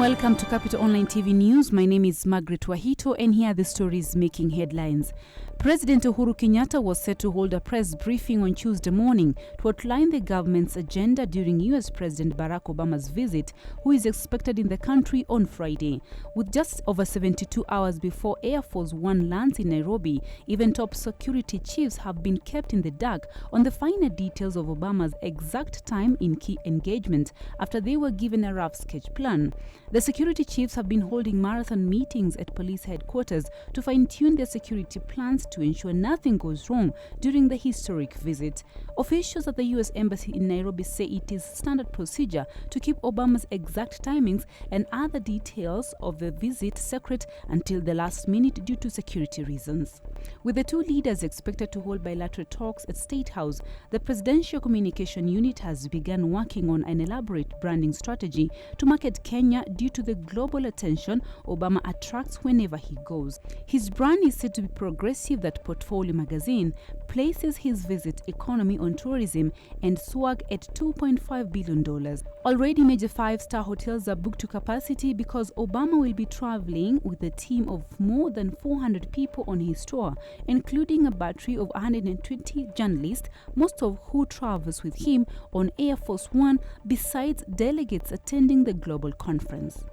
welcome to Capital Online TV News. My name is Margaret Wahito, and here are the stories making headlines. President Uhuru Kenyatta was set to hold a press briefing on Tuesday morning to outline the government's agenda during US President Barrack Obama's visit, who is expected in the country on Friday. With just over 72 hours before Air Force One lands in Nairobi, even top security chiefs have been kept in the dark on the finer details of Obama's exact time in key engagement after they were given a rough sketch plan. The security chiefs have been holding marathon meetings at police headquarters to fine-tune their security plans to ensure nothing goes wrong during the historic visit. Officials at the U.S. Embassy in Nairobi say it is standard procedure to keep Obama's exact timings and other details of the visit secret until the last minute due to security reasons. With the two leaders expected to hold bilateral talks at State House, the Presidential Communication Unit has begun working on an elaborate branding strategy to market Kenya due to the global attention Obama attracts whenever he goes. His brand is said to be progressive that Portfolio magazine places his visit economy on tourism and swag at $2.5 billion. Already major five-star hotels are booked to capacity because Obama will be traveling with a team of more than 400 people on his tour, including a battery of 120 journalists, most of who travels with him on Air Force One, besides delegates attending the global conference.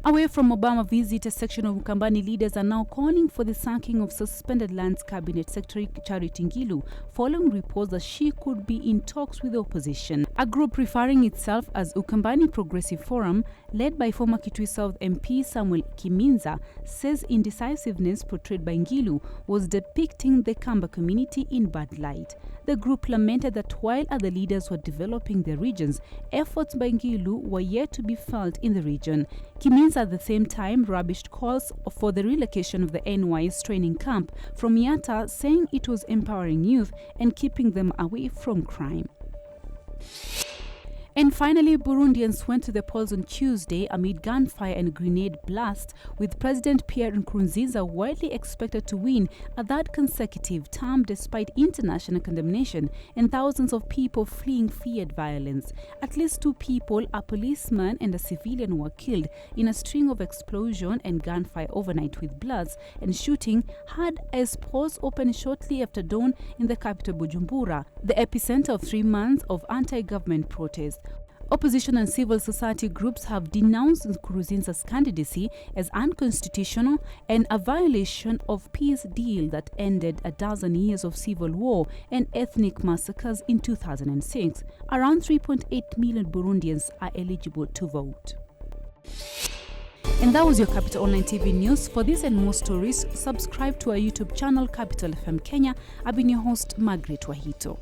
Away from Obama visit, a section of Ukambani leaders are now calling for the sacking of suspended Lands Cabinet Secretary Charity Ngilu, following reports that she could be in talks with the opposition. A group referring itself as Ukambani Progressive Forum, led by former Kitui South MP Samuel Kiminza, says indecisiveness portrayed by Ngilu was depicting the Kamba community in bad light. The group lamented that while other leaders were developing their regions, efforts by Ngilu were yet to be felt in the region. Kiminza at the same time rubbished calls for the relocation of the NY's training camp from Yatta, saying it was empowering youth and keeping them away from crime. And finally, Burundians went to the polls on Tuesday amid gunfire and grenade blast, with President Pierre Nkurunziza widely expected to win a third consecutive term despite international condemnation and thousands of people fleeing feared violence. At least two people, a policeman and a civilian, were killed in a string of explosion and gunfire overnight, with bloods and shooting had as polls opened shortly after dawn in the capital Bujumbura, the epicenter of 3 months of anti-government protests. Opposition and civil society groups have denounced Nkurunziza's candidacy as unconstitutional and a violation of peace deal that ended a dozen years of civil war and ethnic massacres in 2006. Around 3.8 million Burundians are eligible to vote. And that was your Capital Online TV News. For this and more stories, subscribe to our YouTube channel, Capital FM Kenya. I've been your host, Margaret Wahito.